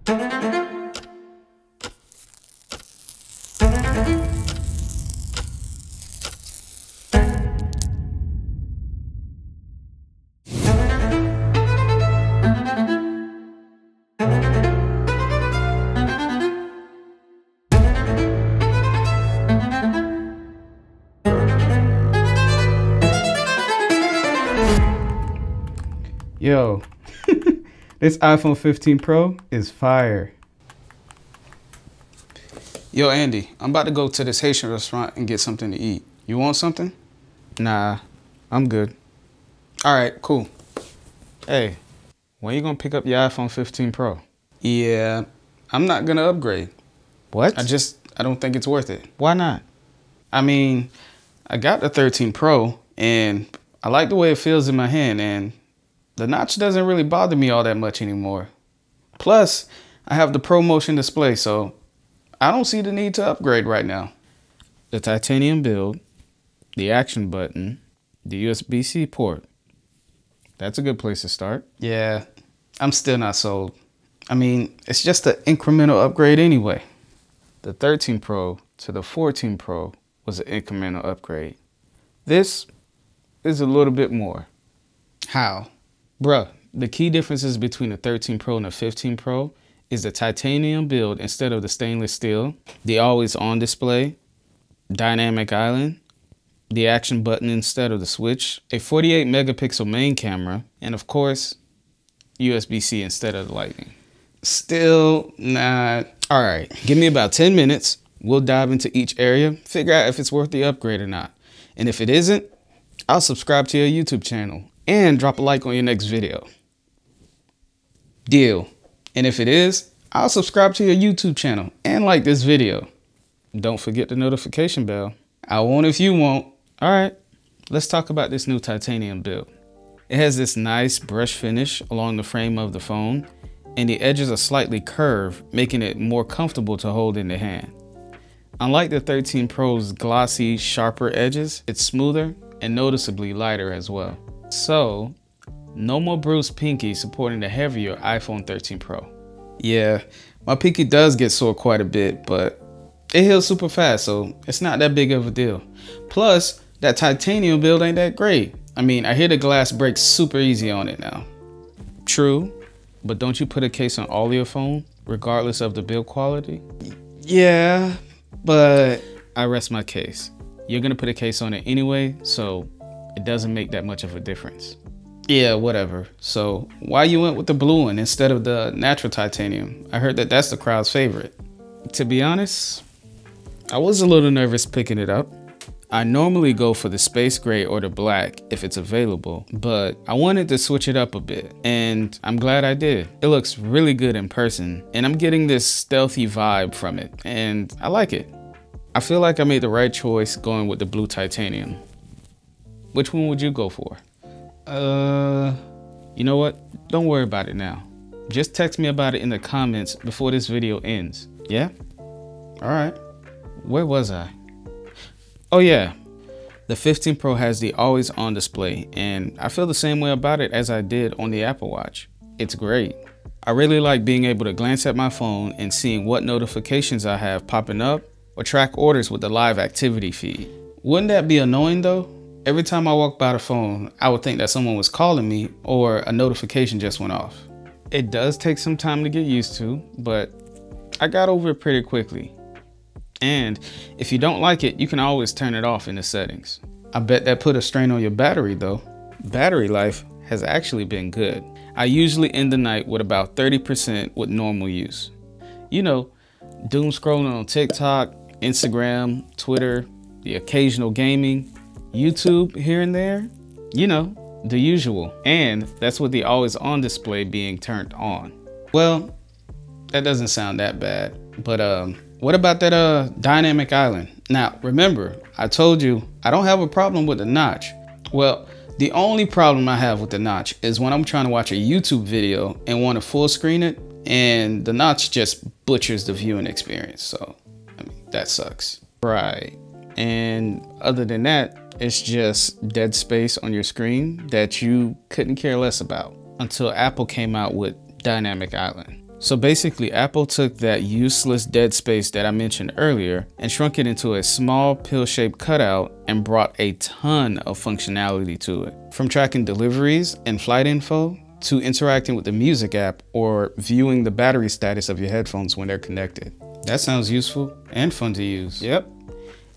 Yo, this iPhone 15 Pro is fire. Yo, Andy, I'm about to go to this Haitian restaurant and get something to eat. You want something? Nah, I'm good. All right, cool. Hey, when you gonna pick up your iPhone 15 Pro? Yeah, I'm not gonna upgrade. What? I don't think it's worth it. Why not? I mean, I got the 13 Pro and I like the way it feels in my hand, and the notch doesn't really bother me all that much anymore. Plus, I have the Pro Motion display, so I don't see the need to upgrade right now. The titanium build, the action button, the USB-C port. That's a good place to start. Yeah, I'm still not sold. I mean, it's just an incremental upgrade anyway. The 13 Pro to the 14 Pro was an incremental upgrade. This is a little bit more. How? Bruh, the key differences between the 13 Pro and the 15 Pro is the titanium build instead of the stainless steel, the always on display, dynamic island, the action button instead of the switch, a 48 megapixel main camera, and of course, USB-C instead of the lightning. Still not. All right, give me about 10 minutes. We'll dive into each area, figure out if it's worth the upgrade or not. And if it isn't, I'll subscribe to your YouTube channel and drop a like on your next video. Deal. And if it is, I'll subscribe to your YouTube channel and like this video. Don't forget the notification bell. I won't if you won't. All right, let's talk about this new titanium build. It has this nice brush finish along the frame of the phone, and the edges are slightly curved, making it more comfortable to hold in the hand. Unlike the 13 Pro's glossy, sharper edges, it's smoother and noticeably lighter as well. So, no more bruised pinky supporting the heavier iPhone 13 Pro. Yeah, my pinky does get sore quite a bit, but it heals super fast, so it's not that big of a deal. Plus, that titanium build ain't that great. I mean, I hear the glass breaks super easy on it now. True, but don't you put a case on all your phone, regardless of the build quality? Yeah, but I rest my case. You're gonna put a case on it anyway, so it doesn't make that much of a difference. Yeah, whatever. So why you went with the blue one instead of the natural titanium? I heard that that's the crowd's favorite. To be honest, I was a little nervous picking it up. I normally go for the space gray or the black if it's available, but I wanted to switch it up a bit, and I'm glad I did. It looks really good in person, and I'm getting this stealthy vibe from it, and I like it. I feel like I made the right choice going with the blue titanium. Which one would you go for? You know what? Don't worry about it now. Just text me about it in the comments before this video ends. Yeah? All right. Where was I? Oh yeah, the 15 Pro has the always on display, and I feel the same way about it as I did on the Apple Watch. It's great. I really like being able to glance at my phone and seeing what notifications I have popping up or track orders with the live activity feed. Wouldn't that be annoying though? Every time I walk by the phone, I would think that someone was calling me or a notification just went off. It does take some time to get used to, but I got over it pretty quickly. And if you don't like it, you can always turn it off in the settings. I bet that put a strain on your battery though. Battery life has actually been good. I usually end the night with about 30% with normal use. You know, doom scrolling on TikTok, Instagram, Twitter, the occasional gaming, YouTube here and there. You know, the usual. And that's with the always on display being turned on. Well, that doesn't sound that bad, but what about that dynamic island? Now, remember, I told you I don't have a problem with the notch. Well, the only problem I have with the notch is when I'm trying to watch a YouTube video and want to full screen it, and the notch just butchers the viewing experience. So, I mean, that sucks. Right. And other than that, it's just dead space on your screen that you couldn't care less about until Apple came out with Dynamic Island. So basically, Apple took that useless dead space that I mentioned earlier and shrunk it into a small pill-shaped cutout and brought a ton of functionality to it. From tracking deliveries and flight info to interacting with the music app or viewing the battery status of your headphones when they're connected. That sounds useful and fun to use. Yep.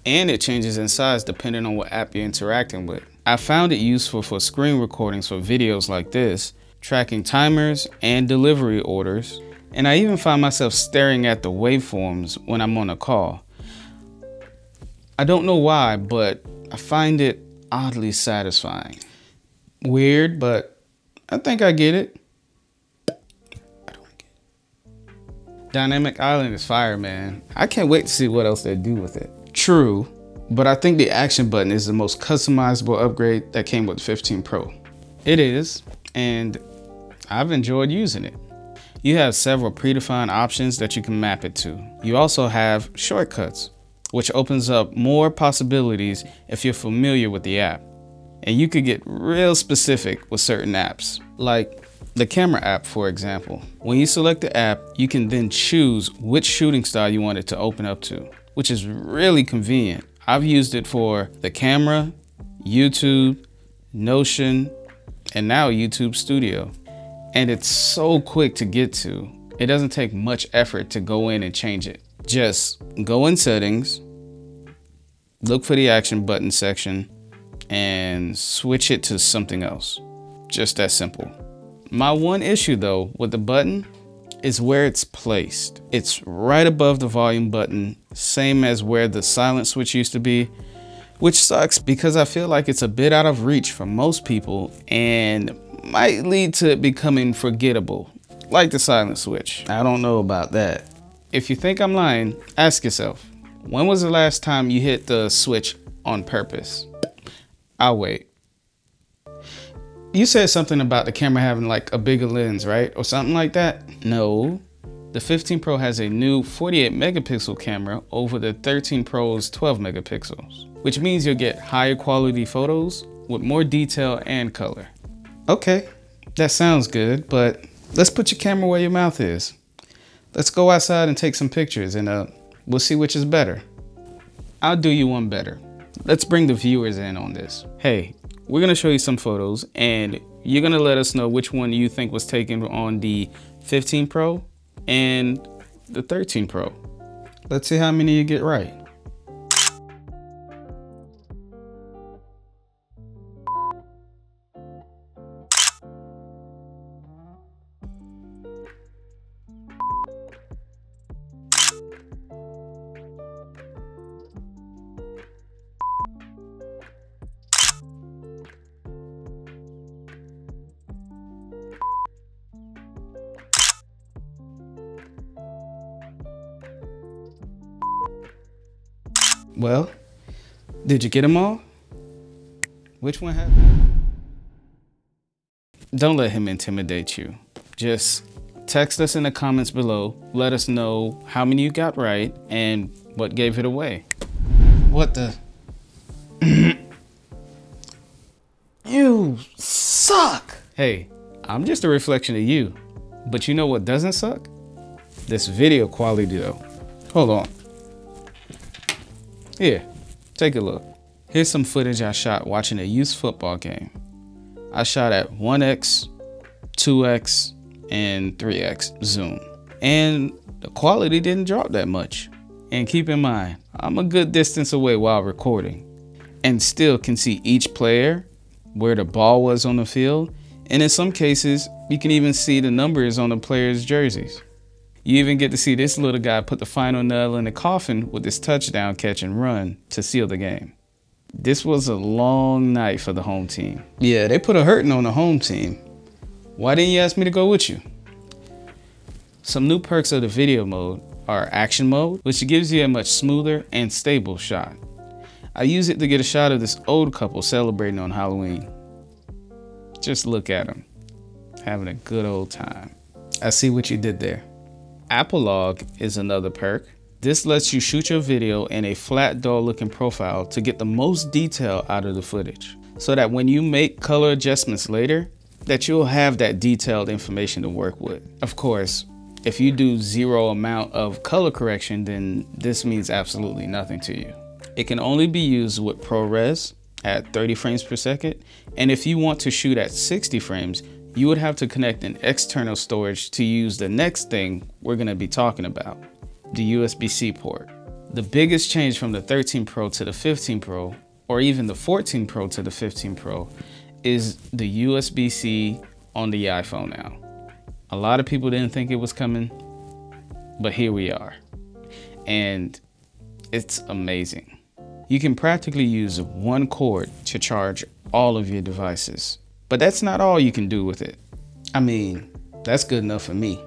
And it changes in size depending on what app you're interacting with. I found it useful for screen recordings for videos like this, tracking timers and delivery orders, and I even find myself staring at the waveforms when I'm on a call. I don't know why, but I find it oddly satisfying. Weird, but I think I get it. Dynamic Island is fire, man. I can't wait to see what else they do with it. True, but I think the action button is the most customizable upgrade that came with the 15 Pro. It is, and I've enjoyed using it. You have several predefined options that you can map it to. You also have shortcuts, which opens up more possibilities if you're familiar with the app. And you could get real specific with certain apps, like the camera app, for example. When you select the app, you can then choose which shooting style you want it to open up to, which is really convenient. I've used it for the camera, YouTube, Notion, and now YouTube Studio. And it's so quick to get to. It doesn't take much effort to go in and change it. Just go in settings, look for the action button section, and switch it to something else. Just that simple. My one issue though with the button is where it's placed. It's right above the volume button, same as where the silent switch used to be, which sucks because I feel like it's a bit out of reach for most people and might lead to it becoming forgettable, like the silent switch. I don't know about that. If you think I'm lying, ask yourself, when was the last time you hit the switch on purpose? I'll wait. You said something about the camera having like a bigger lens, right? Or something like that? No. The 15 Pro has a new 48 megapixel camera over the 13 Pro's 12 megapixels, which means you'll get higher quality photos with more detail and color. Okay, that sounds good, but let's put your camera where your mouth is. Let's go outside and take some pictures and we'll see which is better. I'll do you one better. Let's bring the viewers in on this. Hey, we're gonna show you some photos and you're gonna let us know which one you think was taken on the 15 Pro and the 13 Pro. Let's see how many you get right. Well, did you get them all? Which one happened? Don't let him intimidate you. Just text us in the comments below. Let us know how many you got right and what gave it away. What the? You suck! Hey, I'm just a reflection of you. But you know what doesn't suck? This video quality though. Hold on. Here, take a look. Here's some footage I shot watching a youth football game. I shot at 1x, 2x, and 3x zoom. And the quality didn't drop that much. And keep in mind, I'm a good distance away while recording and still can see each player, where the ball was on the field, and in some cases, you can even see the numbers on the players' jerseys. You even get to see this little guy put the final nail in the coffin with his touchdown catch and run to seal the game. This was a long night for the home team. Yeah, they put a hurting on the home team. Why didn't you ask me to go with you? Some new perks of the video mode are action mode, which gives you a much smoother and stable shot. I use it to get a shot of this old couple celebrating on Halloween. Just look at them, having a good old time. I see what you did there. Apple Log is another perk. This lets you shoot your video in a flat dull looking profile to get the most detail out of the footage, so that when you make color adjustments later, that you'll have that detailed information to work with. Of course, if you do 0 amount of color correction, then this means absolutely nothing to you. It can only be used with ProRes at 30 frames per second. And if you want to shoot at 60 frames, you would have to connect an external storage to use the next thing we're gonna be talking about, the USB-C port. The biggest change from the 13 Pro to the 15 Pro, or even the 14 Pro to the 15 Pro, is the USB-C on the iPhone now. A lot of people didn't think it was coming, but here we are. And it's amazing. You can practically use one cord to charge all of your devices. But that's not all you can do with it. I mean, that's good enough for me.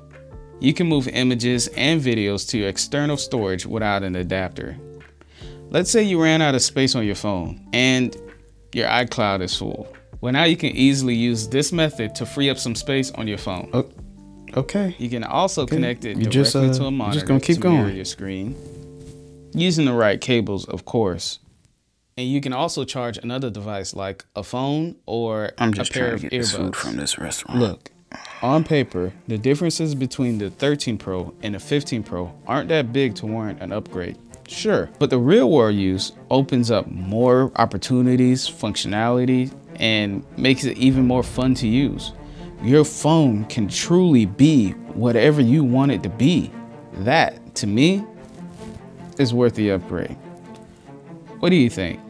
You can move images and videos to your external storage without an adapter. Let's say you ran out of space on your phone and your iCloud is full. Well, now you can easily use this method to free up some space on your phone. Oh, okay. You can also connect it You directly to a monitor just gonna keep to mirror going. your screen, using the right cables, of course. And you can also charge another device like a phone or I'm a just pair trying of to get this food earbuds. from this restaurant. Look, on paper, the differences between the 13 Pro and the 15 Pro aren't that big to warrant an upgrade. Sure, but the real world use opens up more opportunities, functionality, and makes it even more fun to use. Your phone can truly be whatever you want it to be. That, to me, is worth the upgrade. What do you think?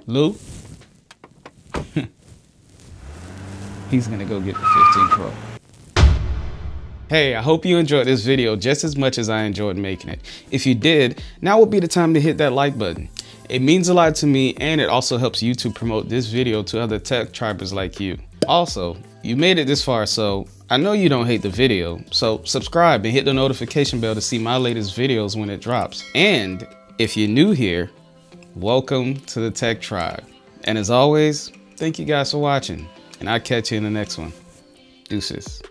Lou? He's gonna go get the 15 Pro. Hey, I hope you enjoyed this video just as much as I enjoyed making it. If you did, now would be the time to hit that like button. It means a lot to me, and it also helps YouTube promote this video to other tech tribers like you. Also, you made it this far, so I know you don't hate the video, so subscribe and hit the notification bell to see my latest videos when it drops. And if you're new here, welcome to the Tech Tribe. And as always, thank you guys for watching, and I'll catch you in the next one. Deuces.